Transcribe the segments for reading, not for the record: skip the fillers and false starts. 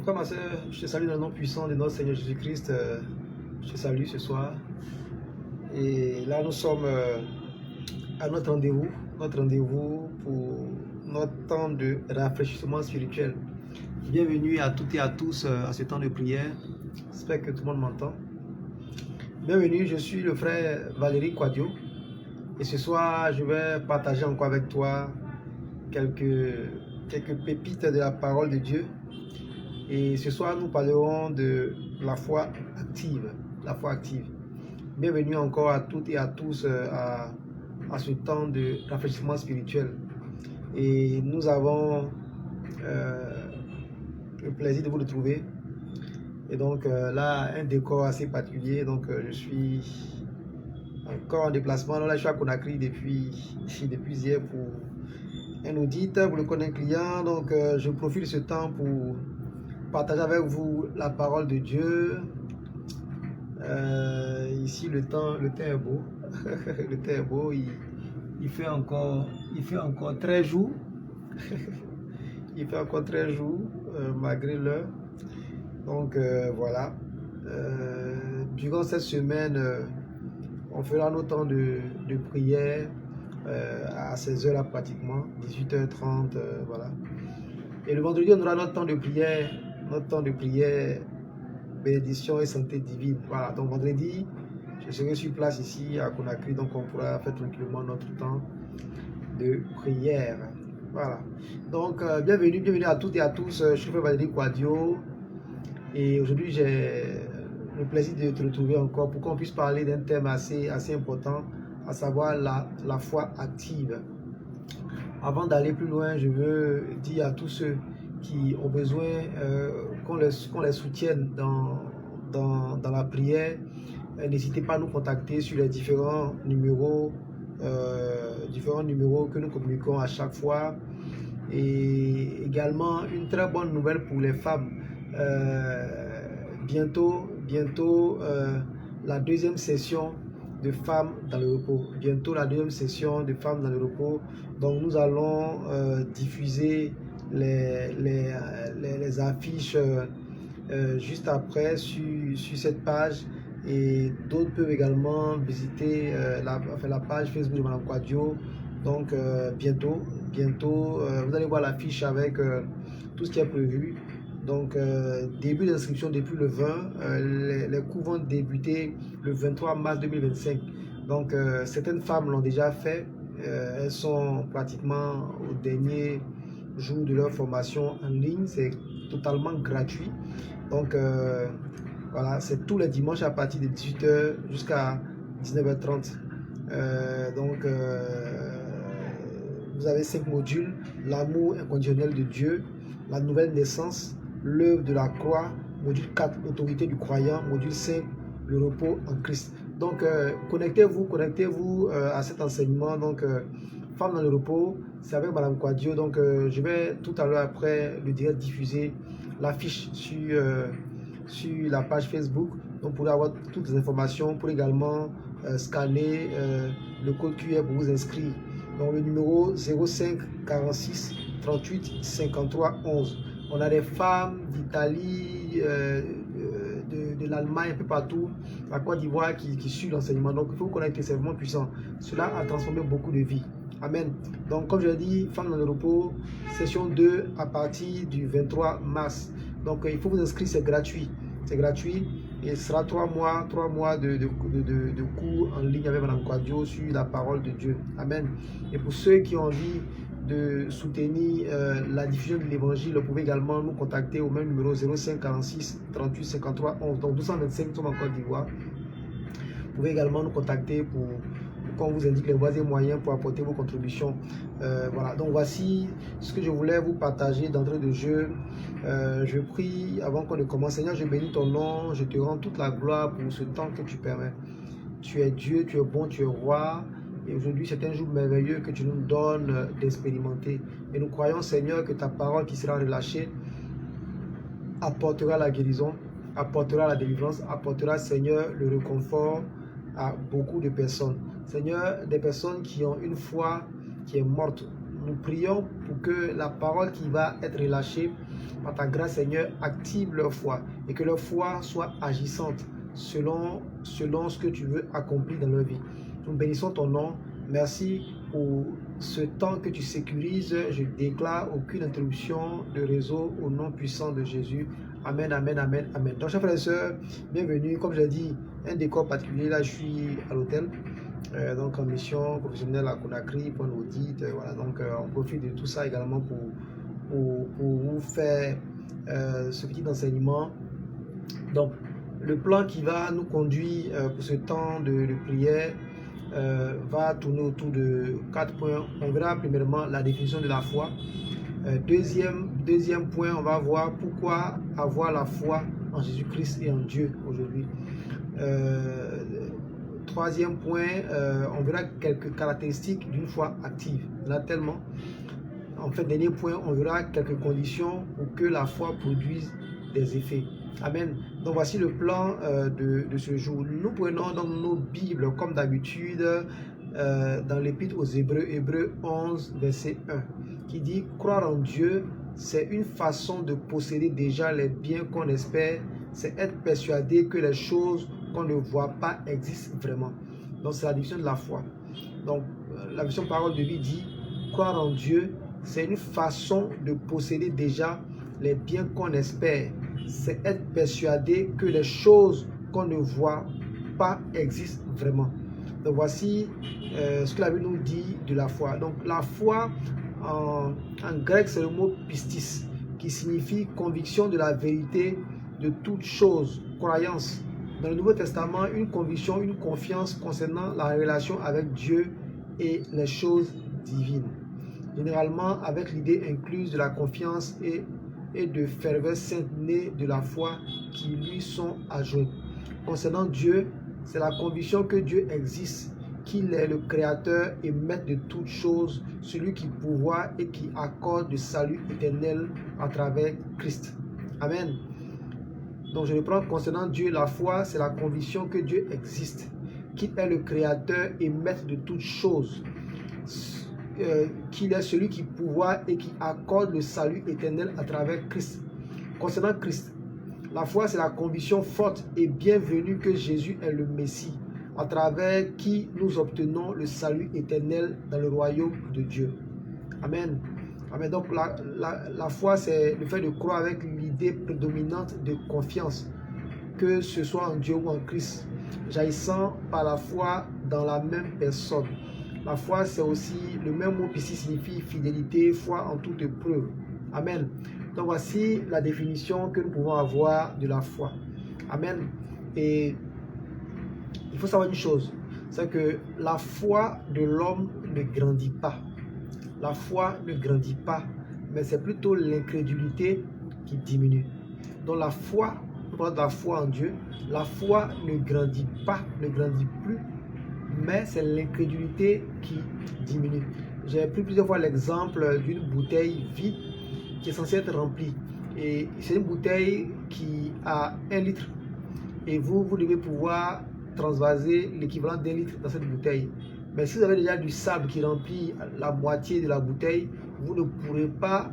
Frère, ma soeur, je te salue dans le nom puissant de notre Seigneur Jésus-Christ. Je te salue ce soir. Et là, nous sommes à notre rendez-vous pour notre temps de rafraîchissement spirituel. Bienvenue à toutes et à tous à ce temps de prière. J'espère que tout le monde m'entend. Bienvenue, je suis le frère Valérie Quadio. Et ce soir, je vais partager encore avec toi quelques pépites de la parole de Dieu. Et ce soir, nous parlerons de la foi active. La foi active. Bienvenue encore à toutes et à tous à ce temps de rafraîchissement spirituel. Et nous avons le plaisir de vous retrouver. Et donc là, un décor assez particulier. Donc je suis encore en déplacement. Là, je suis à Conakry depuis hier pour un audit, pour le compte d'un client. Donc je profite de ce temps pour partager avec vous la parole de Dieu. Ici le temps est beau. Le temps est beau. Il fait encore très jour. Il fait encore très jour malgré l'heure. Donc voilà. Durant cette semaine, on fera nos temps de prière à 16h là pratiquement, 18h30, voilà. Et le vendredi, on aura notre temps de prière, bénédiction et santé divine. Voilà, donc vendredi, je serai sur place ici à Conakry, donc on pourra faire tranquillement notre temps de prière. Voilà. Donc, bienvenue à toutes et à tous. Je suis Valérie Quadio. Et aujourd'hui, j'ai le plaisir de te retrouver encore pour qu'on puisse parler d'un thème assez important, à savoir la foi active. Avant d'aller plus loin, je veux dire à tous ceux qui ont besoin qu'on les soutienne dans la prière, n'hésitez pas à nous contacter sur les différents numéros que nous communiquons à chaque fois. Et également, une très bonne nouvelle pour les femmes. Bientôt la deuxième session de femmes dans le repos. Bientôt la deuxième session de femmes dans le repos. Donc nous allons diffuser les affiches juste après sur cette page. Et d'autres peuvent également visiter la page Facebook de Madame Quadio. Donc bientôt vous allez voir l'affiche avec tout ce qui est prévu. Donc début d'inscription depuis le 20, les cours vont débuter le 23 mars 2025. Donc certaines femmes l'ont déjà fait, elles sont pratiquement au dernier jour de leur formation en ligne, c'est totalement gratuit. Donc voilà, c'est tous les dimanches à partir de 18h jusqu'à 19h30. Vous avez 5 modules: l'amour inconditionnel de Dieu, la nouvelle naissance, l'œuvre de la croix, module 4, l'autorité du croyant, module 5, le repos en Christ. Donc connectez-vous à cet enseignement. Donc Femmes dans le repos, c'est avec Madame Quadio. Donc je vais tout à l'heure après le direct diffuser l'affiche sur la page Facebook. Donc vous pourrez avoir toutes les informations, pour également scanner le code QR pour vous inscrire. Donc le numéro 05 46 38 53 11. On a des femmes d'Italie, de l'Allemagne, un peu partout, la Côte d'Ivoire qui suivent l'enseignement. Donc il faut vous connecter, c'est vraiment puissant. Cela a transformé beaucoup de vies. Amen. Donc comme je l'ai dit, Femmes dans le repos, session 2 à partir du 23 mars. Donc il faut vous inscrire, c'est gratuit. C'est gratuit. Et ce sera 3 mois de cours en ligne avec Madame Quadio sur la parole de Dieu. Amen. Et pour ceux qui ont envie de soutenir la diffusion de l'évangile, vous pouvez également nous contacter au même numéro 05 46 38 53 11. Donc 225, nous sommes en Côte d'Ivoire. Vous pouvez également nous contacter pour qu'on vous indique les voies et moyens pour apporter vos contributions. Voilà, donc voici ce que je voulais vous partager d'entrée de jeu. Je prie avant qu'on ne commence. Seigneur, je bénis ton nom, je te rends toute la gloire pour ce temps que tu permets. Tu es Dieu, tu es bon, tu es roi. Et aujourd'hui, c'est un jour merveilleux que tu nous donnes d'expérimenter. Et nous croyons, Seigneur, que ta parole qui sera relâchée apportera la guérison, apportera la délivrance, apportera, Seigneur, le réconfort à beaucoup de personnes. Seigneur, des personnes qui ont une foi qui est morte, nous prions pour que la parole qui va être relâchée par ta grâce, Seigneur, active leur foi et que leur foi soit agissante selon ce que tu veux accomplir dans leur vie. Nous bénissons ton nom. Merci pour ce temps que tu sécurises. Je déclare aucune interruption de réseau au nom puissant de Jésus. Amen, amen, amen, amen. Donc, chers frères et sœurs, bienvenue. Comme je l'ai dit, un décor particulier. Là, je suis à l'hôtel. Donc, en mission professionnelle à Conakry pour un audit. Voilà. Donc, on profite de tout ça également pour vous faire ce petit enseignement. Donc, le plan qui va nous conduire pour ce temps de prière va tourner autour de 4 points. On verra premièrement la définition de la foi. Deuxième point, on va voir pourquoi avoir la foi en Jésus-Christ et en Dieu aujourd'hui. Troisième point, on verra quelques caractéristiques d'une foi active. Il y en a tellement. En fait, dernier point, on verra quelques conditions pour que la foi produise des effets. Amen. Donc voici le plan de ce jour. Nous prenons donc nos Bibles comme d'habitude dans l'épître aux Hébreux, Hébreux 11, verset 1, qui dit « Croire en Dieu, c'est une façon de posséder déjà les biens qu'on espère, c'est être persuadé que les choses qu'on ne voit pas existent vraiment. » Donc c'est la définition de la foi. Donc la version parole de vie dit « Croire en Dieu, c'est une façon de posséder déjà les biens qu'on espère. C'est être persuadé que les choses qu'on ne voit pas existent vraiment. » Donc voici ce que la Bible nous dit de la foi. Donc la foi, en grec, c'est le mot pistis, qui signifie conviction de la vérité de toute chose, croyance. Dans le Nouveau Testament, une conviction, une confiance concernant la relation avec Dieu et les choses divines. Généralement avec l'idée incluse de la confiance et de ferveur sainte née de la foi qui lui sont adjointes. Concernant Dieu, c'est la conviction que Dieu existe, qu'il est le créateur et maître de toutes choses, celui qui pourvoit et qui accorde le salut éternel à travers Christ. Amen. Donc je reprends, concernant Dieu, la foi, c'est la conviction que Dieu existe, qu'il est le créateur et maître de toutes choses, qu'il est celui qui pourvoit et qui accorde le salut éternel à travers Christ. Concernant Christ, la foi, c'est la conviction forte et bienvenue que Jésus est le Messie, à travers qui nous obtenons le salut éternel dans le royaume de Dieu. Amen. Amen. Donc la foi, c'est le fait de croire avec l'idée prédominante de confiance, que ce soit en Dieu ou en Christ, jaillissant par la foi dans la même personne. La foi, c'est aussi le même mot ici, signifie fidélité, foi en toute épreuve. Amen. Donc voici la définition que nous pouvons avoir de la foi. Amen. Et il faut savoir une chose, c'est que la foi de l'homme ne grandit pas. La foi ne grandit pas, mais c'est plutôt l'incrédulité qui diminue. Donc la foi, on parle de la foi en Dieu, la foi ne grandit pas, ne grandit plus, mais c'est l'incrédulité qui diminue. J'ai pris plusieurs fois l'exemple d'une bouteille vide qui est censée être remplie. Et c'est une bouteille qui a 1 litre. Et vous devez pouvoir transvaser l'équivalent d'1 litre dans cette bouteille. Mais si vous avez déjà du sable qui remplit la moitié de la bouteille, vous ne pourrez pas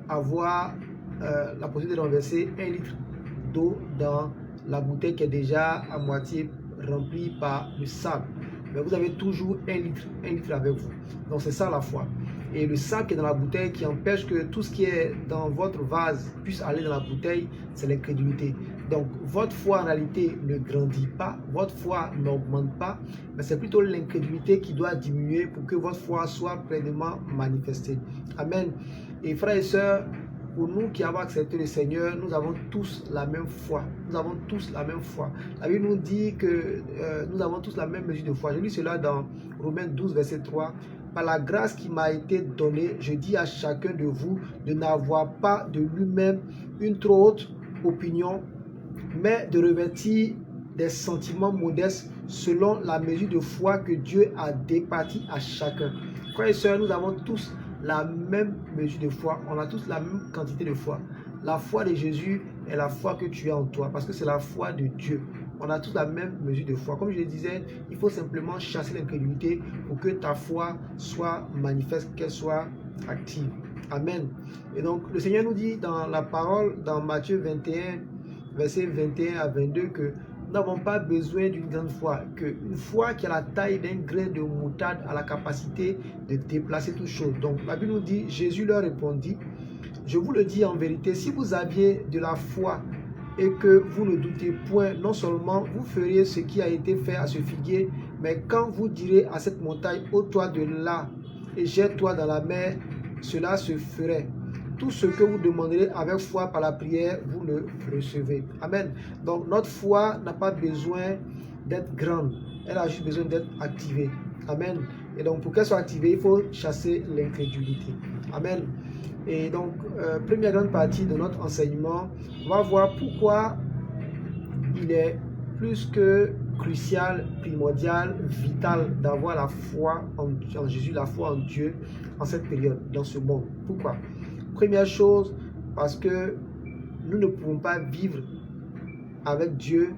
avoir la possibilité de renverser 1 litre d'eau dans la bouteille qui est déjà à moitié remplie par le sable. Mais vous avez toujours 1 litre avec vous. Donc c'est ça la foi. Et le sable qui est dans la bouteille qui empêche que tout ce qui est dans votre vase puisse aller dans la bouteille, c'est l'incrédulité. Donc votre foi en réalité ne grandit pas, votre foi n'augmente pas, mais c'est plutôt l'incrédulité qui doit diminuer pour que votre foi soit pleinement manifestée. Amen. Et frères et sœurs, pour nous qui avons accepté le Seigneur, nous avons tous la même foi. Nous avons tous la même foi. La Bible nous dit que nous avons tous la même mesure de foi. Je lis cela dans Romains 12, verset 3. Par la grâce qui m'a été donnée, je dis à chacun de vous de n'avoir pas de lui-même une trop haute opinion, mais de revêtir des sentiments modestes selon la mesure de foi que Dieu a départie à chacun. Frères et sœurs, nous avons tous la même mesure de foi, on a tous la même quantité de foi. La foi de Jésus est la foi que tu as en toi, parce que c'est la foi de Dieu. on a tous la même mesure de foi. Comme je le disais, il faut simplement chasser l'incrédulité pour que ta foi soit manifeste, qu'elle soit active. Amen. Et donc, le Seigneur nous dit dans la parole, dans Matthieu 21, versets 21 à 22, que nous n'avons pas besoin d'une grande foi, qu'une foi qui a la taille d'un grain de moutarde a la capacité de déplacer toute chose. Donc, la Bible nous dit, Jésus leur répondit, je vous le dis en vérité, si vous aviez de la foi et que vous ne doutez point, non seulement vous feriez ce qui a été fait à ce figuier, mais quand vous direz à cette montagne, ôte-toi de là et jette-toi dans la mer, cela se ferait. Tout ce que vous demanderez avec foi par la prière, vous le recevez. Amen. Donc notre foi n'a pas besoin d'être grande, elle a juste besoin d'être activée. Amen. Et donc pour qu'elle soit activée, il faut chasser l'incrédulité. Amen. Et donc, première grande partie de notre enseignement, on va voir pourquoi il est plus que crucial, primordial, vital d'avoir la foi en Jésus, la foi en Dieu en cette période, dans ce monde. Pourquoi? Première chose, parce que nous ne pouvons pas vivre avec Dieu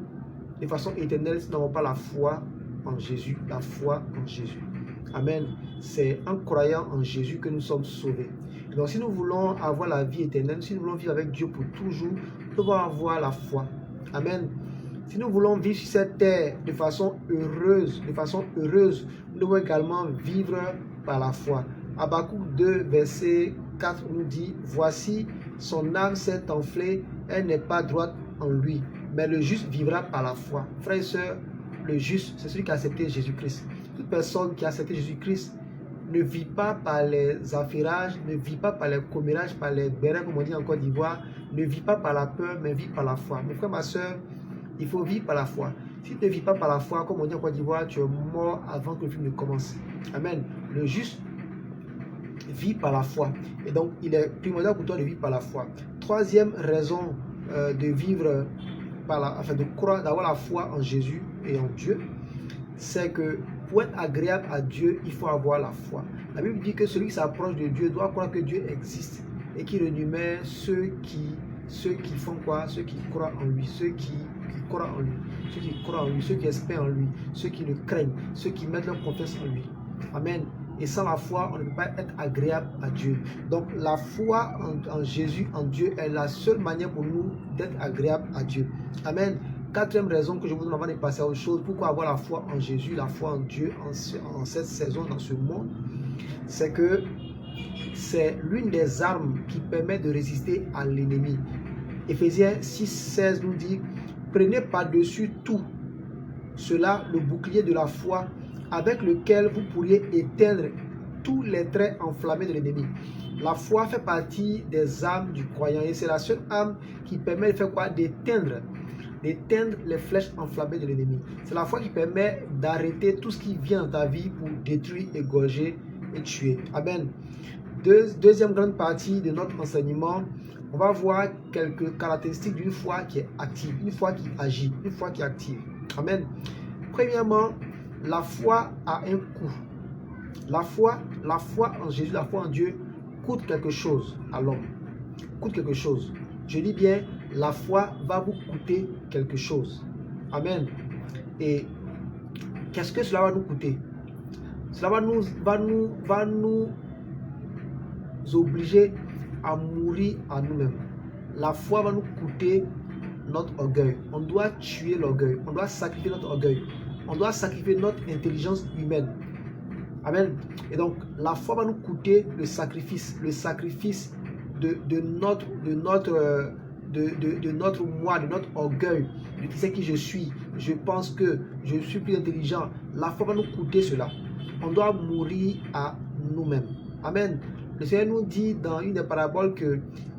de façon éternelle si nous n'avons pas la foi en Jésus, la foi en Jésus. Amen. C'est en croyant en Jésus que nous sommes sauvés. Donc si nous voulons avoir la vie éternelle, si nous voulons vivre avec Dieu pour toujours, nous devons avoir la foi. Amen. Si nous voulons vivre sur cette terre de façon heureuse, nous devons également vivre par la foi. Habakkuk 2, verset 4 nous dit, voici, son âme s'est enflée, elle n'est pas droite en lui, mais le juste vivra par la foi. Frères et sœurs, le juste, c'est celui qui a accepté Jésus-Christ. Toute personne qui a accepté Jésus-Christ ne vit pas par les affairages, ne vit pas par les commérages, par les bérets, comme on dit en Côte d'Ivoire, ne vit pas par la peur, mais vit par la foi. Mes frères, ma soeur, il faut vivre par la foi. Si tu ne vis pas par la foi, comme on dit en Côte d'Ivoire, tu es mort avant que le film ne commence. Amen. Le juste vit par la foi. Et donc, il est primordial pour toi de vivre par la foi. Troisième raison de vivre par la, enfin de croire, d'avoir la foi en Jésus et en Dieu, c'est que pour être agréable à Dieu, il faut avoir la foi. La Bible dit que celui qui s'approche de Dieu doit croire que Dieu existe et qu'il énumère ceux qui font quoi? Ceux qui croient en lui, ceux qui croient en lui, ceux qui croient en lui, ceux qui espèrent en lui, ceux qui le craignent, ceux qui mettent leur confiance en lui. Amen. Et sans la foi, on ne peut pas être agréable à Dieu. Donc la foi en Jésus, en Dieu, est la seule manière pour nous d'être agréable à Dieu. Amen. Quatrième raison que je vous donne avant de passer à autre chose, pourquoi avoir la foi en Jésus, la foi en Dieu en cette saison, dans ce monde, c'est que c'est l'une des armes qui permet de résister à l'ennemi. Éphésiens 6, 16 nous dit, prenez par-dessus tout cela le bouclier de la foi avec lequel vous pourriez éteindre tous les traits enflammés de l'ennemi. La foi fait partie des armes du croyant et c'est la seule arme qui permet de faire quoi? D'éteindre les flèches enflammées de l'ennemi. C'est la foi qui permet d'arrêter tout ce qui vient dans ta vie pour détruire, égorger et tuer. Amen. Deuxième grande partie de notre enseignement, on va voir quelques caractéristiques d'une foi qui est active, une foi qui agit, une foi qui est active. Amen. Premièrement, la foi a un coût. La foi en Jésus, la foi en Dieu coûte quelque chose à l'homme. Coûte quelque chose. Je dis bien, la foi va vous coûter quelque chose. Amen. Et qu'est-ce que cela va nous coûter? Cela va nous obliger à mourir à nous-mêmes. La foi va nous coûter notre orgueil. On doit tuer l'orgueil. On doit sacrifier notre orgueil. On doit sacrifier notre intelligence humaine. Amen. Et donc, la foi va nous coûter le sacrifice de notre moi, de notre orgueil, de qui c'est qui je suis. Je pense que je suis plus intelligent. La foi va nous coûter cela. On doit mourir à nous-mêmes. Amen. Le Seigneur nous dit dans une des paraboles que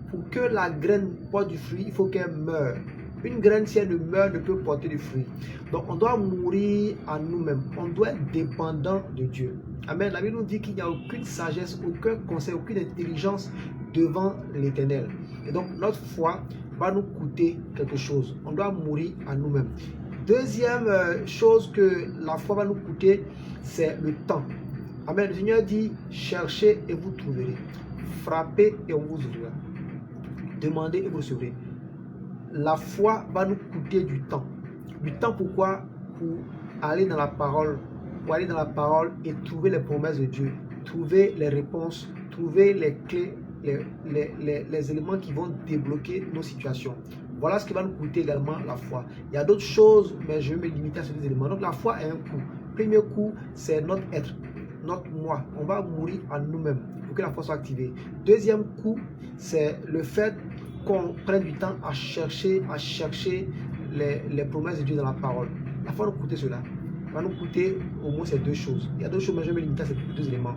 pour que la graine porte du fruit, il faut qu'elle meure. Une graine, si elle ne meurt, ne peut porter du fruit. Donc, on doit mourir à nous-mêmes. On doit être dépendant de Dieu. Amen. La Bible nous dit qu'il n'y a aucune sagesse, aucun conseil, aucune intelligence devant l'Éternel. Et donc, notre foi va nous coûter quelque chose. On doit mourir à nous-mêmes. Deuxième chose que la foi va nous coûter, c'est le temps. Amen. Le Seigneur dit, cherchez et vous trouverez. Frappez et on vous ouvrira. Demandez et vous recevrez. La foi va nous coûter du temps. Du temps pourquoi? Pour aller dans la parole, et trouver les promesses de Dieu, trouver les réponses, trouver les clés, les éléments qui vont débloquer nos situations. Voilà ce qui va nous coûter également la foi. Il y a d'autres choses, mais je vais me limiter à ces deux éléments. Donc la foi a un coût. Premier coût, c'est notre être, notre moi. On va mourir à nous-mêmes pour que la foi soit activée. Deuxième coût, c'est le fait qu'on prenne du temps à chercher les promesses de Dieu dans la parole. La foi va nous coûter cela. Va nous coûter au moins ces deux choses. Il y a d'autres choses, mais je vais me limiter à ces deux éléments.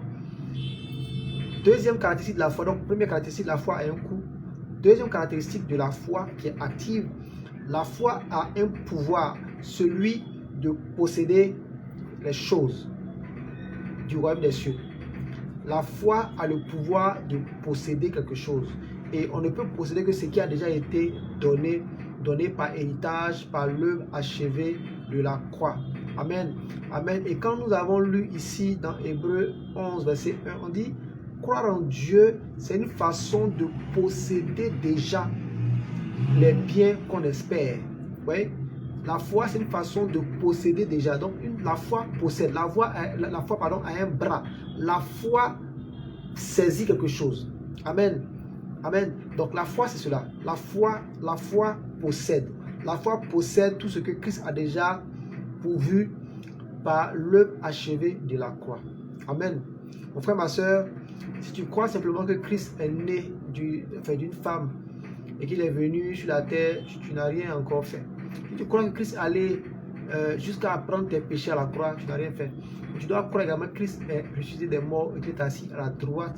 Deuxième caractéristique de la foi, donc première caractéristique de la foi a un coût. Deuxième caractéristique de la foi qui est active, la foi a un pouvoir, celui de posséder les choses du royaume des cieux. La foi a le pouvoir de posséder quelque chose. Et on ne peut posséder que ce qui a déjà été donné par héritage, par l'œuvre achevée de la croix. Amen. Amen. Et quand nous avons lu ici dans Hébreux 11, verset 1, on dit, croire en Dieu, c'est une façon de posséder déjà les biens qu'on espère. Vous voyez? La foi, c'est une façon de posséder déjà. Donc, la foi possède. La foi, a un bras. La foi saisit quelque chose. Amen. Amen. Donc, la foi, c'est cela. La foi possède. La foi possède tout ce que Christ a déjà pourvu par l'œuvre achevée de la croix. Amen. Mon frère, ma soeur, si tu crois simplement que Christ est né d'une femme et qu'il est venu sur la terre, tu n'as rien encore fait. Si tu crois que Christ allait jusqu'à prendre tes péchés à la croix, tu n'as rien fait. Tu dois croire également que Christ est ressuscité des morts et qu'il est assis à la droite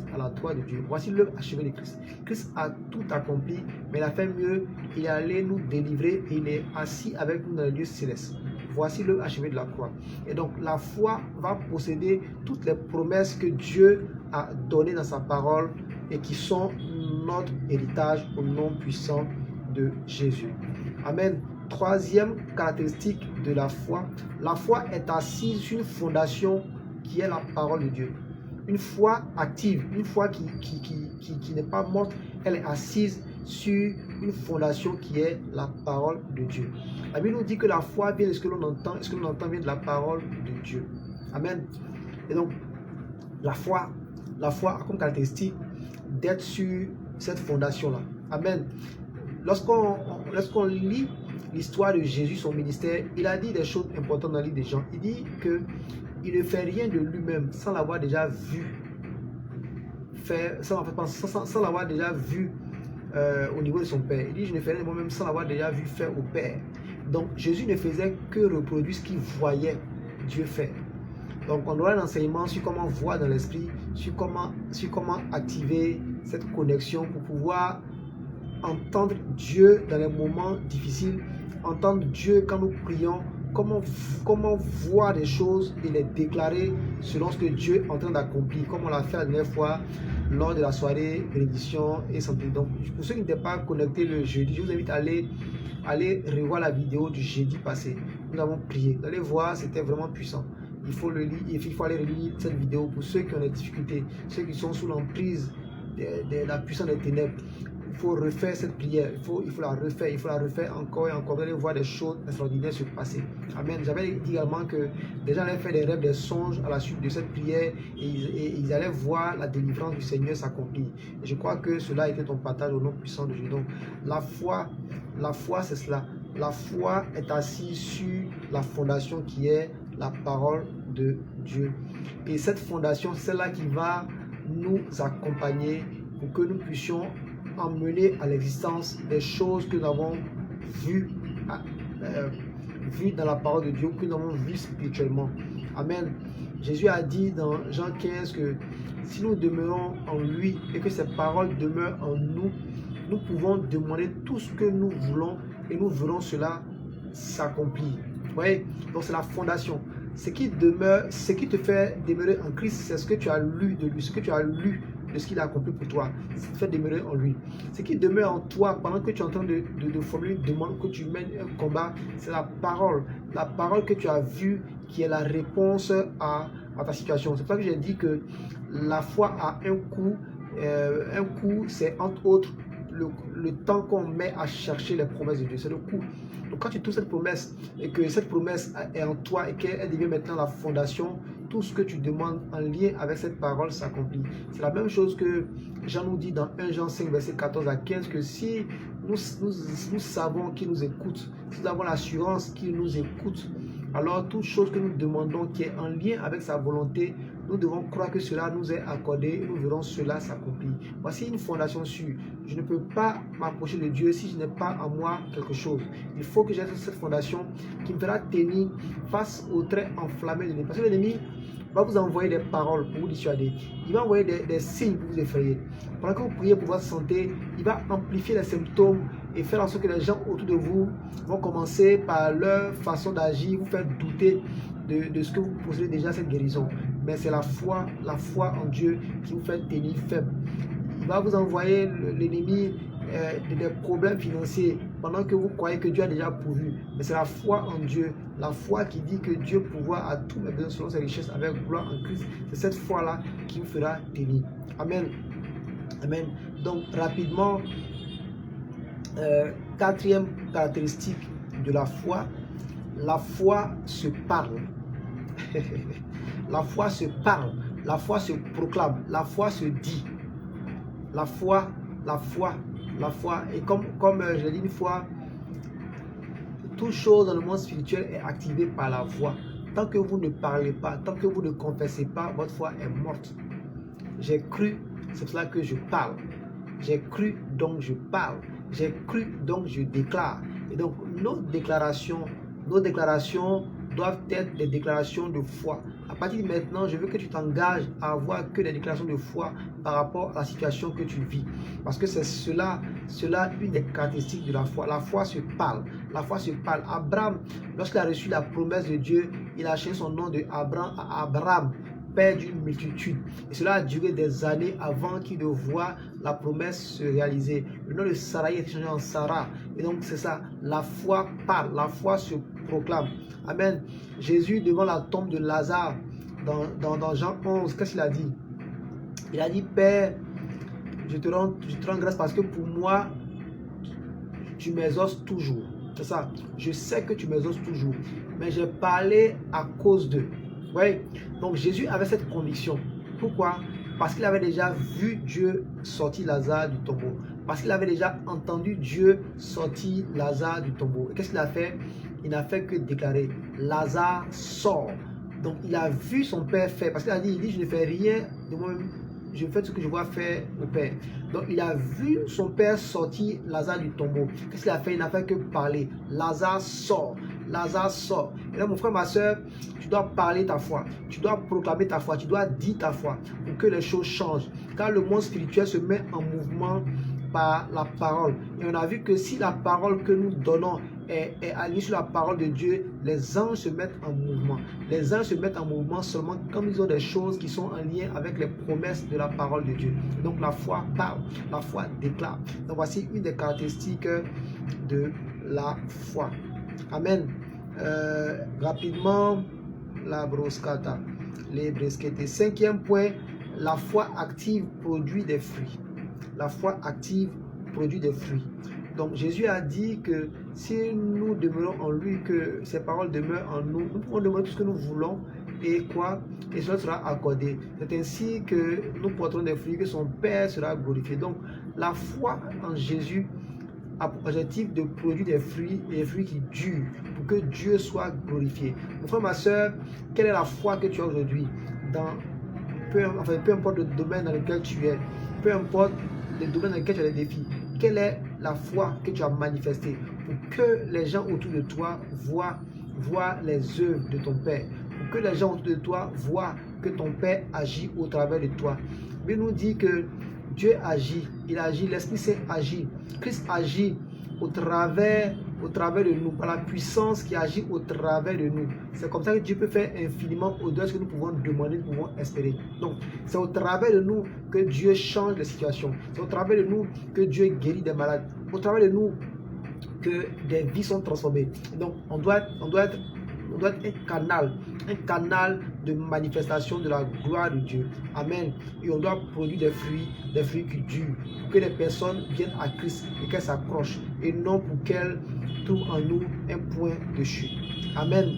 de Dieu. Voici l'œuvre achevée de Christ. Christ a tout accompli, mais il a fait mieux. Il est allé nous délivrer et il est assis avec nous dans les lieux célestes. Voici l'œuvre achevée de la croix. Et donc la foi va posséder toutes les promesses que Dieu a données dans sa parole et qui sont notre héritage au nom puissant de Jésus. Amen. Troisième caractéristique de la foi est assise sur une fondation qui est la parole de Dieu. Une foi active, une foi qui n'est pas morte, elle est assise sur une fondation qui est la parole de Dieu. La Bible nous dit que la foi vient de ce que l'on entend, et ce que l'on entend vient de la parole de Dieu. Amen. Et donc, la foi a comme caractéristique d'être sur cette fondation-là. Amen. Lorsqu'on lit l'histoire de Jésus, son ministère, il a dit des choses importantes dans le livre des Jean. Il dit qu'il ne fait rien de lui-même sans l'avoir déjà vu faire, sans l'avoir déjà vu au niveau de son Père. Il dit, je ne fais rien de moi-même sans l'avoir déjà vu faire au Père. Donc, Jésus ne faisait que reproduire ce qu'il voyait Dieu faire. Donc, on aura un enseignement sur comment voir dans l'esprit, sur comment activer cette connexion pour pouvoir entendre Dieu dans les moments difficiles, entendre Dieu quand nous prions, comment voir des choses et les déclarer selon ce que Dieu est en train d'accomplir, comme on l'a fait la dernière fois lors de la soirée bénédiction et santé. Donc, pour ceux qui n'étaient pas connectés le jeudi, je vous invite à aller revoir la vidéo du jeudi passé. Nous avons prié. Vous allez voir, c'était vraiment puissant. Il faut aller relire cette vidéo pour ceux qui ont des difficultés, ceux qui sont sous l'emprise de la puissance des ténèbres. Il faut refaire cette prière, il faut la refaire encore et encore. Vous allez voir des choses extraordinaires se passer. Amen. J'avais dit également que des gens allaient faire des rêves, des songes à la suite de cette prière et ils allaient voir la délivrance du Seigneur s'accomplir. Et je crois que cela était ton partage au nom puissant de Dieu. Donc la foi c'est cela. La foi est assise sur la fondation qui est la parole de Dieu. Et cette fondation, c'est celle-là qui va nous accompagner pour que nous puissions emmener à l'existence des choses que nous avons vues dans la parole de Dieu, que nous avons vues spirituellement. Amen. Jésus a dit dans Jean 15 que si nous demeurons en lui et que ses paroles demeurent en nous, nous pouvons demander tout ce que nous voulons et nous verrons cela s'accomplir. Vous voyez? Donc c'est la fondation. Ce qui te fait demeurer en Christ, c'est ce que tu as lu de lui, ce que tu as lu de ce qu'il a accompli pour toi. Ça te fait demeurer en lui. Ce qui demeure en toi pendant que tu es en train de formuler une demande, que tu mènes un combat, c'est la parole que tu as vue qui est la réponse à ta situation. C'est pour ça que j'ai dit que la foi a un coût. Un coût, c'est entre autres le temps qu'on met à chercher les promesses de Dieu, c'est le coût. Donc quand tu trouves cette promesse et que cette promesse est en toi et qu'elle devient maintenant la fondation, tout ce que tu demandes en lien avec cette parole s'accomplit. C'est la même chose que Jean nous dit dans 1 Jean 5, verset 14 à 15, que si nous savons qu'il nous écoute, si nous avons l'assurance qu'il nous écoute, alors toute chose que nous demandons qui est en lien avec sa volonté, nous devons croire que cela nous est accordé et nous verrons cela s'accomplir. Voici une fondation sûre. Je ne peux pas m'approcher de Dieu si je n'ai pas en moi quelque chose. Il faut que j'ai cette fondation qui me fera tenir face aux traits enflammés de l'ennemi. Parce que l'ennemi va vous envoyer des paroles pour vous dissuader. Il va envoyer des signes pour vous effrayer. Pendant que vous priez pour votre santé, il va amplifier les symptômes et faire en sorte que les gens autour de vous vont commencer par leur façon d'agir, vous faire douter de ce que vous possédez déjà, cette guérison. Mais c'est la foi en Dieu qui vous fait tenir faible. Il va vous envoyer l'ennemi des problèmes financiers pendant que vous croyez que Dieu a déjà pourvu. Mais c'est la foi en Dieu, la foi qui dit que Dieu pourvoit à tous mes besoins selon ses richesses avec gloire en Christ. C'est cette foi-là qui vous fera tenir. Amen. Amen. Donc rapidement, quatrième caractéristique de la foi se parle. La foi se parle, la foi se proclame, la foi se dit. La foi. Et comme je l'ai dit une fois, toute chose dans le monde spirituel est activée par la voix. Tant que vous ne parlez pas, tant que vous ne confessez pas, votre foi est morte. J'ai cru, c'est pour cela que je parle. J'ai cru, donc je parle. J'ai cru, donc je déclare. Et donc nos déclarations doivent être des déclarations de foi. À partir de maintenant, je veux que tu t'engages à avoir que des déclarations de foi par rapport à la situation que tu vis. Parce que c'est cela une des caractéristiques de la foi. La foi se parle. La foi se parle. Abraham, lorsqu'il a reçu la promesse de Dieu, il a changé son nom de Abraham à Abraham, père d'une multitude. Et cela a duré des années avant qu'il ne voie la promesse se réaliser. Le nom de Sarai est changé en Sarah. Et donc c'est ça, la foi parle, la foi se proclame. Amen. Jésus, devant la tombe de Lazare, dans Jean 11, qu'est-ce qu'il a dit? Il a dit, Père, je te rends grâce parce que pour moi, tu m'exauces toujours. C'est ça. Je sais que tu m'exauces toujours. Mais j'ai parlé à cause d'eux. Oui. Donc Jésus avait cette conviction. Pourquoi? Parce qu'il avait déjà vu Dieu sortir Lazare du tombeau. Parce qu'il avait déjà entendu Dieu sortir Lazare du tombeau. Et qu'est-ce qu'il a fait? Il n'a fait que déclarer, Lazare sort. Donc il a vu son Père faire. Parce qu'il a dit, je ne fais rien de moi-même. Je fais ce que je vois faire au Père. Donc il a vu son Père sortir Lazare du tombeau. Qu'est-ce qu'il a fait? Il n'a fait que parler. Lazare sort. Lazare sort. Et là mon frère, ma soeur, tu dois parler ta foi. Tu dois proclamer ta foi. Tu dois dire ta foi pour que les choses changent. Car le monde spirituel se met en mouvement par la parole. Et on a vu que si la parole que nous donnons est alignée sur la parole de Dieu, les anges se mettent en mouvement. Les anges se mettent en mouvement seulement quand ils ont des choses qui sont en lien avec les promesses de la parole de Dieu. Donc la foi parle, la foi déclare. Donc voici une des caractéristiques de la foi. Amen. Rapidement, la broscata, les brisquettes. Cinquième point, la foi active produit des fruits. La foi active produit des fruits. Donc Jésus a dit que si nous demeurons en lui, que ses paroles demeurent en nous, nous pouvons demander tout ce que nous voulons et quoi, et cela sera accordé. C'est ainsi que nous porterons des fruits, que son Père sera glorifié. Donc la foi en Jésus a pour objectif de produire des fruits et des fruits qui durent pour que Dieu soit glorifié. Mon frère, ma soeur, quelle est la foi que tu as aujourd'hui peu importe le domaine dans lequel tu es, peu importe le domaine dans lequel tu as des défis, quelle est la foi que tu as manifestée pour que les gens autour de toi voient les œuvres de ton Père, pour que les gens autour de toi voient que ton Père agit au travers de toi. Mais nous dit que Dieu agit, il agit, l'Esprit Saint agit, Christ agit au travers de nous, par la puissance qui agit au travers de nous. C'est comme ça que Dieu peut faire infiniment au-delà de ce que nous pouvons demander, nous pouvons espérer. Donc, c'est au travers de nous que Dieu change les situations. C'est au travers de nous que Dieu guérit des malades. Au travers de nous que des vies sont transformées. Donc, on doit être On doit être un canal de manifestation de la gloire de Dieu. Amen. Et on doit produire des fruits qui durent, pour que les personnes viennent à Christ et qu'elles s'accrochent, et non pour qu'elles trouvent en nous un point de chute. Amen.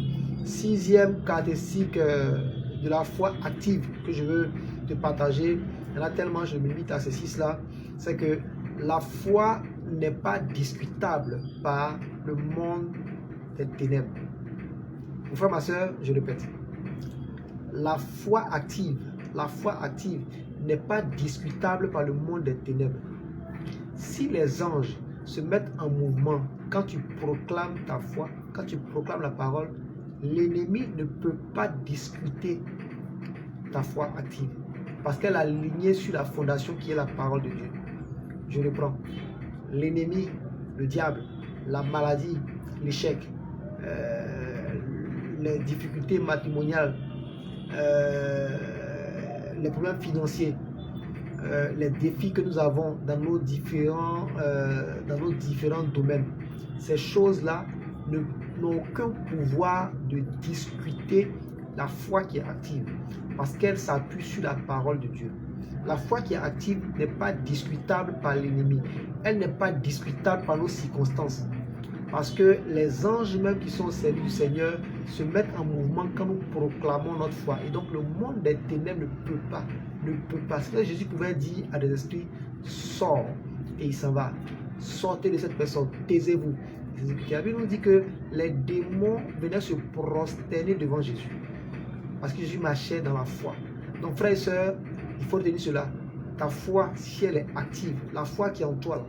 Sixième caractéristique de la foi active que je veux te partager. Il y en a tellement, je me limite à ces six-là. C'est que la foi n'est pas discutable par le monde des ténèbres. Mon frère, ma soeur, je répète. La foi active n'est pas discutable par le monde des ténèbres. Si les anges se mettent en mouvement quand tu proclames ta foi, quand tu proclames la parole, l'ennemi ne peut pas discuter ta foi active parce qu'elle est alignée sur la fondation qui est la parole de Dieu. Je reprends. L'ennemi, le diable, la maladie, l'échec, les difficultés matrimoniales, les problèmes financiers, les défis que nous avons dans nos différents domaines, ces choses-là n'ont aucun pouvoir de discuter la foi qui est active parce qu'elle s'appuie sur la parole de Dieu. La foi qui est active n'est pas discutable par l'ennemi. Elle n'est pas discutable par nos circonstances. Parce que les anges même qui sont au service du Seigneur se mettent en mouvement quand nous proclamons notre foi. Et donc le monde des ténèbres ne peut pas. Parce que Jésus pouvait dire à des esprits, sors, et il s'en va. Sortez de cette personne, taisez-vous. La Bible nous dit que les démons venaient se prosterner devant Jésus. Parce que Jésus marchait dans la foi. Donc frères et sœurs, il faut retenir cela. Ta foi, si elle est active, la foi qui est en toi,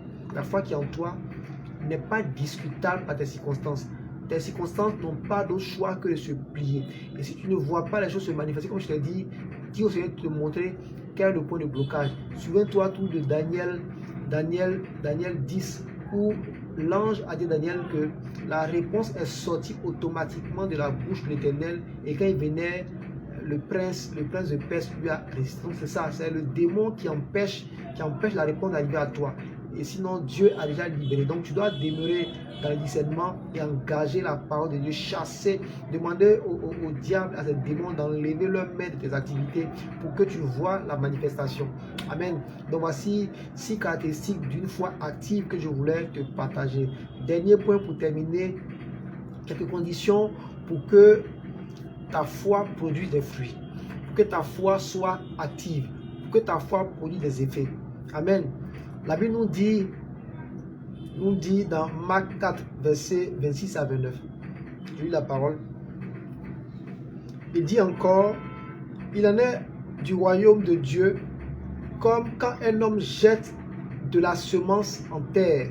n'est pas discutable par tes circonstances. Tes circonstances n'ont pas d'autre choix que de se plier. Et si tu ne vois pas les choses se manifester, comme je t'ai dit, dis au Seigneur de te montrer quel est le point de blocage. Souviens-toi tout de Daniel 10, où l'ange a dit à Daniel que la réponse est sortie automatiquement de la bouche de l'Éternel, et quand il venait, le prince de Perse lui a résisté. Donc c'est ça, c'est le démon qui empêche la réponse d'arriver à toi. Et sinon, Dieu a déjà libéré. Donc tu dois demeurer dans le discernement et engager la parole de Dieu, chasser, demander au diable, à ces démons d'enlever leur main de tes activités pour que tu vois la manifestation. Amen. Donc voici 6 caractéristiques d'une foi active que je voulais te partager. Dernier point pour terminer, quelques conditions pour que ta foi produise des fruits, pour que ta foi soit active, pour que ta foi produise des effets. Amen. La Bible nous dit dans Marc 4, versets 26 à 29. Je lis la parole. Il dit encore, il en est du royaume de Dieu comme quand un homme jette de la semence en terre.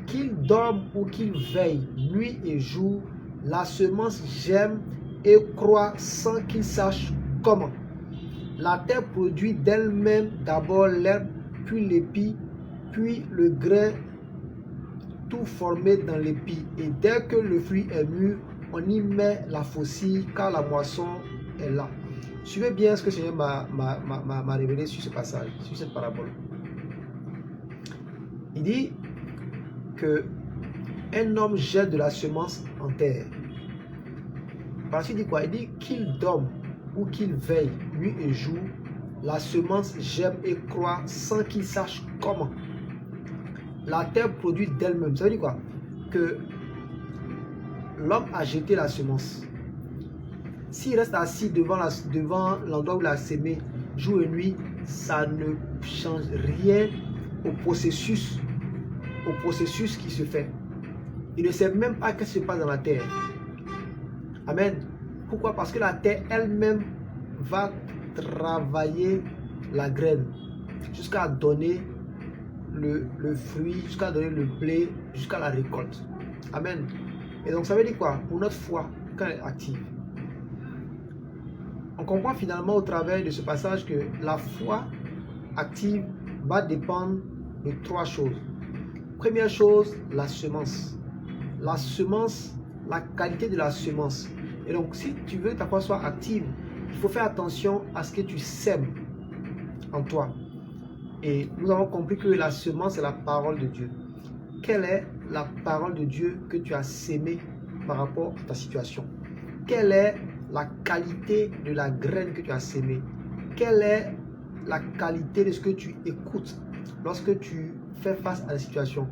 Qu'il dorme ou qu'il veille, nuit et jour, la semence germe et croît sans qu'il sache comment. La terre produit d'elle-même d'abord l'herbe, puis l'épi, puis le grain, tout formé dans l'épi. Et dès que le fruit est mûr, on y met la faucille, car la moisson est là. Suivez bien ce que le Seigneur m'a révélé sur ce passage, sur cette parabole. Il dit que un homme jette de la semence en terre. Parce qu'il dit quoi? Il dit qu'il dorme ou qu'il veille nuit et jour, la semence germe et croît sans qu'il sache comment. La terre produit d'elle-même. Ça veut dire quoi? Que l'homme a jeté la semence. S'il reste assis devant l'endroit où il a sémé jour et nuit, ça ne change rien au processus qui se fait. Il ne sait même pas ce qui se passe dans la terre. Amen. Pourquoi? Parce que la terre elle-même va travailler la graine jusqu'à donner le fruit, jusqu'à donner le blé, jusqu'à la récolte. Amen. Et donc ça veut dire quoi? Pour notre foi, quand elle est active, on comprend finalement au travers de ce passage que la foi active va dépendre de 3 choses. Première chose, la semence. La semence, la qualité de la semence. Et donc si tu veux que ta foi soit active, il faut faire attention à ce que tu sèmes en toi. Et nous avons compris que la semence est la parole de Dieu. Quelle est la parole de Dieu que tu as sémée par rapport à ta situation? quelle est la qualité de la graine que tu as sémée? Quelle est la qualité de ce que tu écoutes lorsque tu fais face à la situation?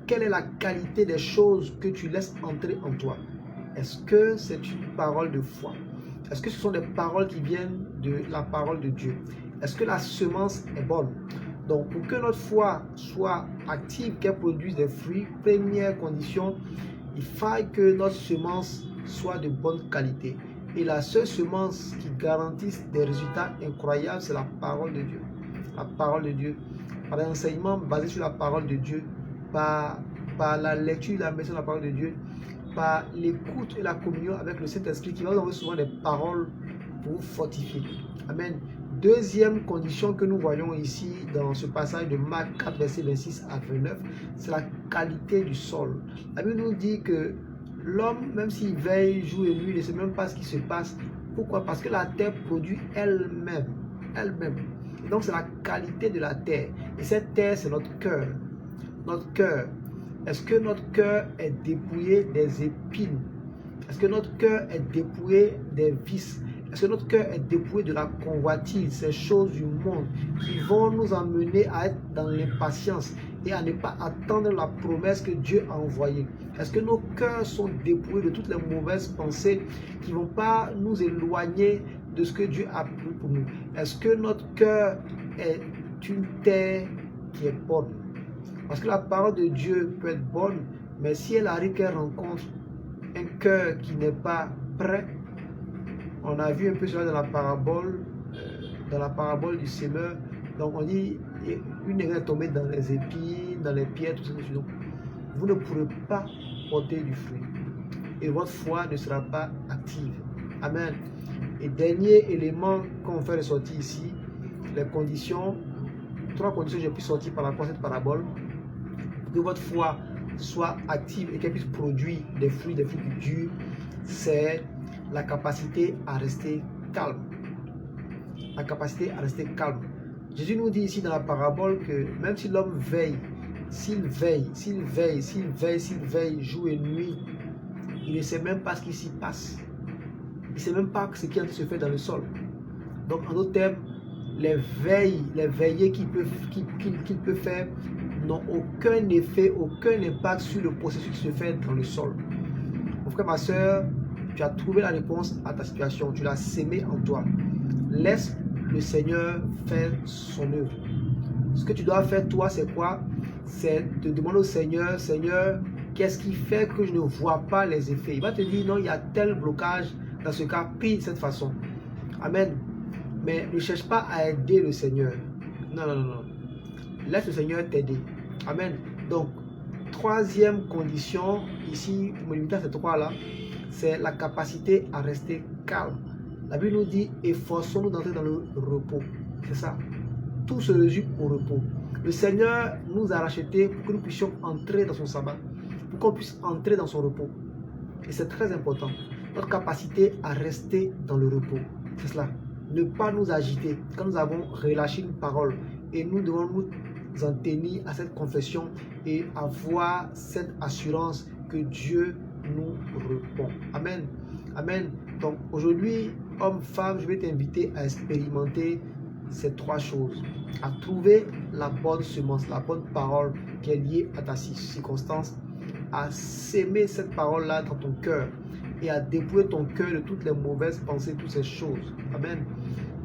Quelle est la qualité des choses que tu laisses entrer en toi? Est-ce que c'est une parole de foi? Est-ce que ce sont des paroles qui viennent de la parole de Dieu? Est-ce que la semence est bonne? Donc, pour que notre foi soit active, qu'elle produise des fruits, première condition, il faille que notre semence soit de bonne qualité. Et la seule semence qui garantisse des résultats incroyables, c'est la parole de Dieu. La parole de Dieu. Par l'enseignement basé sur la parole de Dieu, par la lecture et la méditation de la parole de Dieu, par l'écoute et la communion avec le Saint-Esprit qui va nous envoyer souvent des paroles pour vous fortifier. Amen. Deuxième condition que nous voyons ici dans ce passage de Marc 4, verset 26 à 29, c'est la qualité du sol. La Bible nous dit que l'homme, même s'il veille jour et nuit, il ne sait même pas ce qui se passe. Pourquoi? Parce que la terre produit elle-même. Elle-même. Et donc c'est la qualité de la terre. Et cette terre, c'est notre cœur. Notre cœur. Est-ce que notre cœur est dépouillé des épines? Est-ce que notre cœur est dépouillé des vices? Est-ce que notre cœur est dépouillé de la convoitise, ces choses du monde qui vont nous emmener à être dans l'impatience et à ne pas attendre la promesse que Dieu a envoyée? Est-ce que nos cœurs sont dépouillés de toutes les mauvaises pensées qui ne vont pas nous éloigner de ce que Dieu a prévu pour nous? Est-ce que notre cœur est une terre qui est bonne? Parce que la parole de Dieu peut être bonne, mais si elle arrive qu'elle rencontre un cœur qui n'est pas prêt, on a vu un peu cela dans la parabole du semeur. Donc on dit, une graine est tombée dans les épines, dans les pierres, tout ça. Donc, vous ne pourrez pas porter du fruit. Et votre foi ne sera pas active. Amen. Et dernier élément qu'on fait ressortir ici, les conditions, 3 conditions que j'ai pu sortir par rapport à cette parabole, que votre foi soit active et qu'elle puisse produire des fruits qui durent, c'est la capacité à rester calme. La capacité à rester calme. Jésus nous dit ici dans la parabole que même si l'homme veille, s'il veille jour et nuit, il ne sait même pas ce qui s'y passe. Il ne sait même pas ce qui se fait dans le sol. Donc en d'autres termes, les veillées qu'il peut faire n'ont aucun effet, aucun impact sur le processus qui se fait dans le sol. Mon frère, ma soeur, tu as trouvé la réponse à ta situation, tu l'as sémé en toi. Laisse le Seigneur faire son œuvre. Ce que tu dois faire, toi, c'est quoi? C'est de demander au Seigneur, Seigneur, qu'est-ce qui fait que je ne vois pas les effets? Il va te dire, non, il y a tel blocage, dans ce cas, prie de cette façon. Amen. Mais ne cherche pas à aider le Seigneur. Non, non, non, non. Laisse le Seigneur t'aider. Amen. Donc, troisième condition, ici, pour me limiter à ces 3-là, c'est la capacité à rester calme. La Bible nous dit, efforçons-nous d'entrer dans le repos. C'est ça. Tout se résume au repos. Le Seigneur nous a rachetés pour que nous puissions entrer dans son sabbat, pour qu'on puisse entrer dans son repos. Et c'est très important. Notre capacité à rester dans le repos. C'est cela. Ne pas nous agiter quand nous avons relâché une parole. Et nous devons nous en tenir à cette confession et avoir cette assurance que Dieu nous répond. Amen. Amen. Donc aujourd'hui, homme, femme, je vais t'inviter à expérimenter ces 3 choses. À trouver la bonne semence, la bonne parole qui est liée à ta circonstance. À s'aimer cette parole-là dans ton cœur. Et à dépouiller ton cœur de toutes les mauvaises pensées, toutes ces choses. Amen.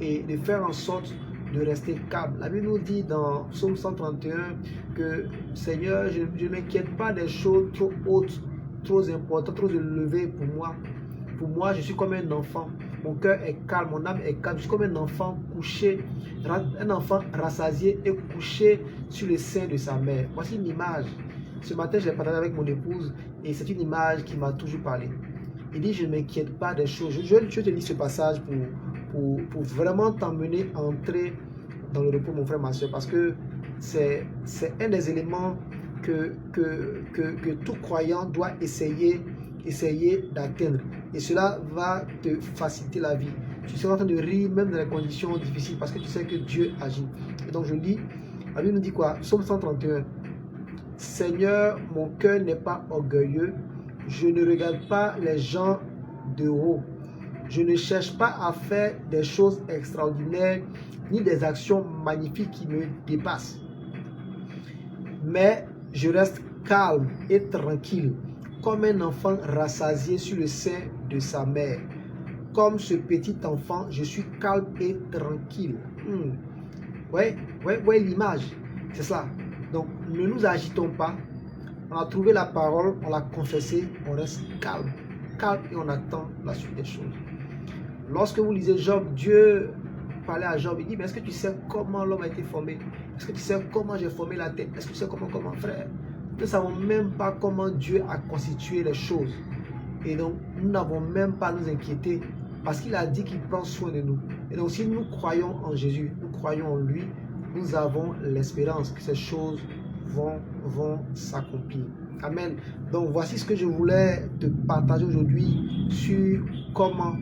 Et de faire en sorte de rester calme. La Bible nous dit dans Psaume 131 que Seigneur, je ne m'inquiète pas des choses trop hautes, trop importantes, trop élevées pour moi. Pour moi, je suis comme un enfant. Mon cœur est calme, mon âme est calme. Je suis comme un enfant couché, un enfant rassasié et couché sur le sein de sa mère. Voici une image. Ce matin, je l'ai partagé avec mon épouse et c'est une image qui m'a toujours parlé. Il dit, je ne m'inquiète pas des choses. Je te lis ce passage pour vraiment t'emmener à entrer dans le repos, mon frère, ma soeur, parce que c'est un des éléments que tout croyant doit essayer d'atteindre. Et cela va te faciliter la vie. Tu seras en train de rire même dans les conditions difficiles parce que tu sais que Dieu agit. Et donc je lis, la Bible nous dit quoi? Psaume 131. Seigneur, mon cœur n'est pas orgueilleux. Je ne regarde pas les gens de haut. Je ne cherche pas à faire des choses extraordinaires ni des actions magnifiques qui me dépassent. Mais je reste calme et tranquille, comme un enfant rassasié sur le sein de sa mère. Comme ce petit enfant, je suis calme et tranquille. Ouais, l'image, c'est ça. Donc, ne nous agitons pas. On a trouvé la parole, on l'a confessée, on reste calme. Calme et on attend la suite des choses. Lorsque vous lisez Job, Dieu parlait à Job, il dit, mais est-ce que tu sais comment l'homme a été formé? Est-ce que tu sais comment j'ai formé la terre? Est-ce que tu sais comment, frère? Nous ne savons même pas comment Dieu a constitué les choses. Et donc, nous n'avons même pas à nous inquiéter parce qu'il a dit qu'il prend soin de nous. Et donc, si nous croyons en Jésus, nous croyons en lui, nous avons l'espérance que ces choses vont s'accomplir. Amen. Donc, voici ce que je voulais te partager aujourd'hui sur comment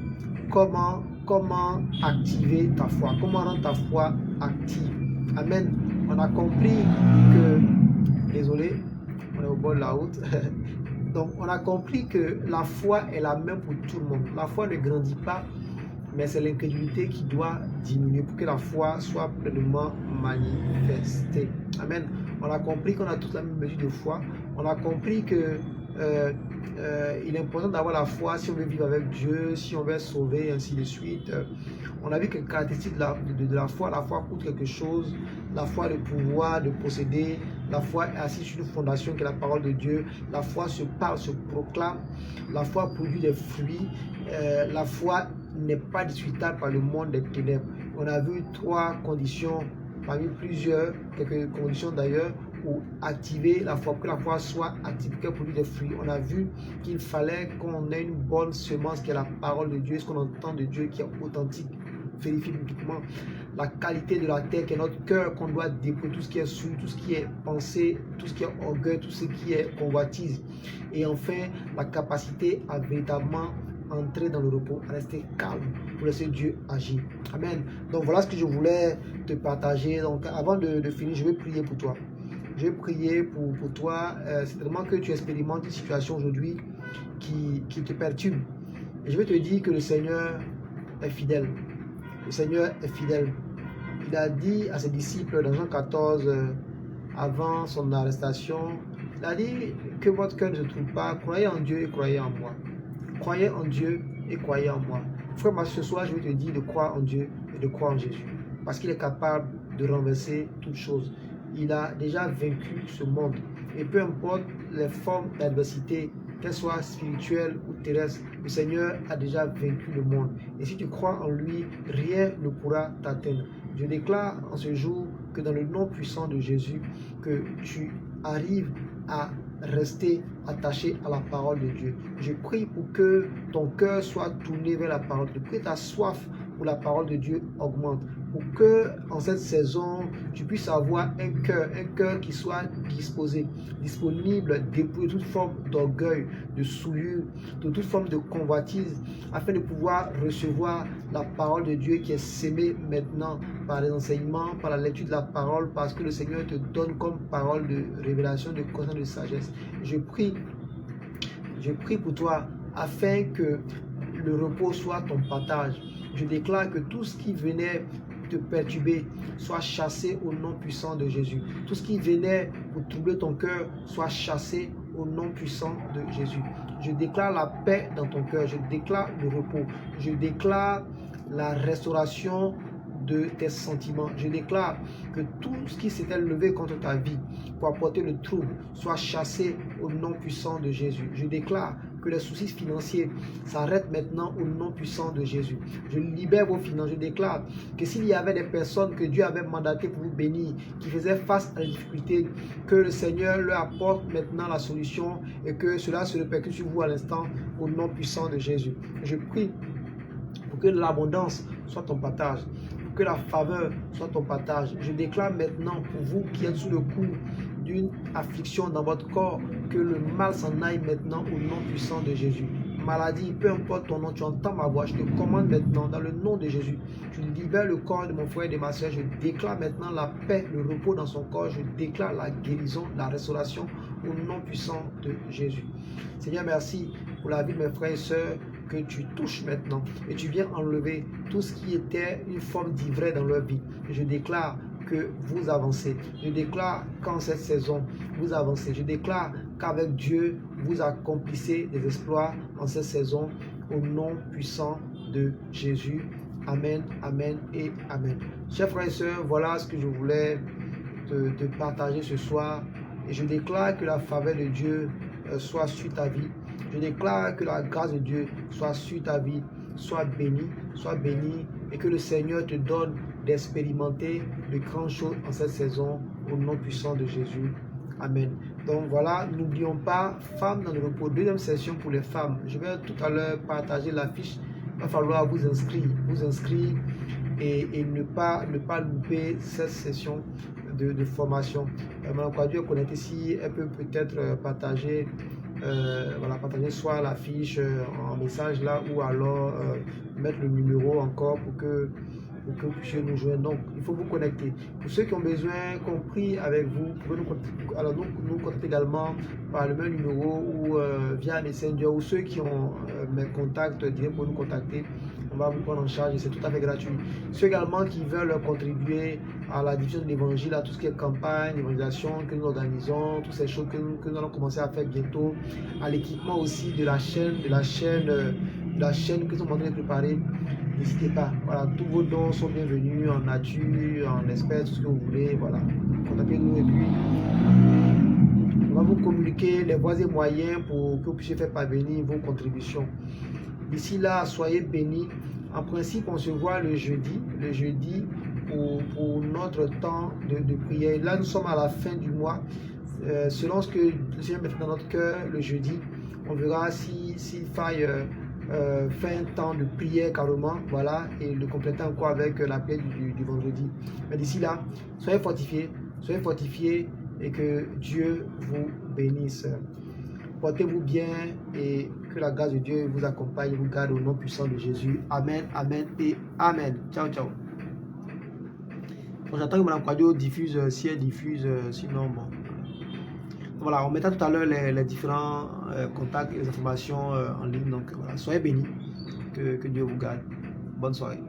activer ta foi, comment rendre ta foi active. Amen. On a compris que, désolé, on est au bord de la route. Donc, on a compris que la foi est la même pour tout le monde. La foi ne grandit pas, mais c'est l'incrédulité qui doit diminuer pour que la foi soit pleinement manifestée. Amen. On a compris qu'on a toute la même mesure de foi. On a compris que il est important d'avoir la foi si on veut vivre avec Dieu, si on veut être sauvé, et ainsi de suite. On a vu que les caractéristiques de la foi coûte quelque chose. La foi a le pouvoir de posséder. La foi est assise sur une fondation qui est la parole de Dieu. La foi se parle, se proclame. La foi produit des fruits. La foi n'est pas discutable par le monde des ténèbres. On a vu 3 conditions, parmi plusieurs, quelques conditions d'ailleurs, pour activer la foi, pour que la foi soit active, qu'elle produise des fruits. On a vu qu'il fallait qu'on ait une bonne semence qui est la parole de Dieu, ce qu'on entend de Dieu qui est authentique, vérifié bibliquement. La qualité de la terre qui est notre cœur, qu'on doit dépouiller tout ce qui est souillé, tout ce qui est pensée, tout ce qui est orgueil, tout ce qui est convoitise. Et enfin, la capacité à véritablement entrer dans le repos, à rester calme pour laisser Dieu agir. Amen. Donc voilà ce que je voulais te partager. Donc avant de finir, je vais prier pour toi. Je vais prier pour toi. C'est vraiment que tu expérimentes une situation aujourd'hui qui te perturbe. Et je vais te dire que le Seigneur est fidèle. Le Seigneur est fidèle. Il a dit à ses disciples dans Jean 14, avant son arrestation, il a dit que votre cœur ne se trouve pas. Croyez en Dieu et croyez en moi. Croyez en Dieu et croyez en moi. Frère, ce soir, je vais te dire de croire en Dieu et de croire en Jésus. Parce qu'il est capable de renverser toutes choses. Il a déjà vaincu ce monde. Et peu importe les formes d'adversité, qu'elles soient spirituelles ou terrestres, le Seigneur a déjà vaincu le monde. Et si tu crois en lui, rien ne pourra t'atteindre. Je déclare en ce jour que dans le nom puissant de Jésus, que tu arrives à rester attaché à la parole de Dieu. Je prie pour que ton cœur soit tourné vers la parole de Dieu, pour que ta soif pour la parole de Dieu augmente, pour que en cette saison, tu puisses avoir un cœur qui soit disposé, disponible, dépouillé de toute forme d'orgueil, de souillure, de toute forme de convoitise, afin de pouvoir recevoir la parole de Dieu qui est sémée maintenant par les enseignements, par la lecture de la parole, parce que le Seigneur te donne comme parole de révélation, de connaissance, de sagesse. Je prie pour toi afin que le repos soit ton partage. Je déclare que tout ce qui venait te perturber soit chassé au nom puissant de Jésus. Tout ce qui venait pour troubler ton cœur soit chassé au nom puissant de Jésus. Je déclare la paix dans ton cœur. Je déclare le repos. Je déclare la restauration de tes sentiments. Je déclare que tout ce qui s'était levé contre ta vie pour apporter le trouble soit chassé au nom puissant de Jésus. Je déclare que les soucis financiers s'arrêtent maintenant au nom puissant de Jésus. Je libère vos finances. Je déclare que s'il y avait des personnes que Dieu avait mandatées pour vous bénir, qui faisaient face à la difficulté, que le Seigneur leur apporte maintenant la solution et que cela se répercute sur vous à l'instant au nom puissant de Jésus. Je prie pour que l'abondance soit ton partage, pour que la faveur soit ton partage. Je déclare maintenant pour vous qui êtes sous le coup d'une affliction dans votre corps, que le mal s'en aille maintenant au nom puissant de Jésus. Maladie, peu importe ton nom, tu entends ma voix, je te commande maintenant dans le nom de Jésus. Je libère le corps de mon frère et de ma soeur, je déclare maintenant la paix, le repos dans son corps, je déclare la guérison, la restauration au nom puissant de Jésus. Seigneur, merci pour la vie de mes frères et sœurs que tu touches maintenant et tu viens enlever tout ce qui était une forme d'ivraie dans leur vie. Je déclare que vous avancez. Je déclare qu'en cette saison, vous avancez. Je déclare qu'avec Dieu, vous accomplissez des exploits en cette saison au nom puissant de Jésus. Amen, amen et amen. Chers frères et sœurs, voilà ce que je voulais te partager ce soir. Et je déclare que la faveur de Dieu soit sur ta vie. Je déclare que la grâce de Dieu soit sur ta vie. Sois béni et que le Seigneur te donne d'expérimenter de grandes choses en cette saison au nom puissant de Jésus. Amen. Donc voilà, n'oublions pas, femmes dans le repos, deuxième session pour les femmes. Je vais tout à l'heure partager l'affiche. Il va falloir vous inscrire et ne pas louper cette session de formation. Madame Kwadjo est connectée ici, elle peut peut-être partager partager soit l'affiche en message là ou alors mettre le numéro encore pour que vous puissiez nous joindre. Donc il faut vous connecter. Pour ceux qui ont besoin qu'on prie avec vous, vous pouvez nous contacter également par le même numéro ou via Messenger, ou ceux qui ont mes contacts directs pour nous contacter. On va vous prendre en charge et c'est tout à fait gratuit. Ceux également qui veulent contribuer à la diffusion de l'évangile, à tout ce qui est campagne, d'évangélisation que nous organisons, toutes ces choses que nous allons commencer à faire bientôt, à l'équipement aussi de la chaîne que nous sommes en train de préparer. N'hésitez pas, voilà, tous vos dons sont bienvenus en nature, en espèces, tout ce que vous voulez, voilà. Contactez-nous et puis on va vous communiquer les voies et moyens pour que vous puissiez faire parvenir vos contributions. D'ici là, soyez bénis. En principe, on se voit le jeudi pour notre temps de prière. Là, nous sommes à la fin du mois. Selon ce que le Seigneur met dans notre cœur le jeudi, on verra s'il faille faire un temps de prière carrément, voilà, et le compléter encore avec la prière du vendredi. Mais d'ici là, soyez fortifiés et que Dieu vous bénisse. Portez-vous bien et que la grâce de Dieu vous accompagne et vous garde au nom puissant de Jésus. Amen, amen et amen. Ciao, ciao. Bon, j'attends que Mme Kwadjo diffuse, si elle diffuse, sinon bon. Voilà, on mettra tout à l'heure les différents contacts et les informations en ligne. Donc voilà, soyez bénis, que Dieu vous garde. Bonne soirée.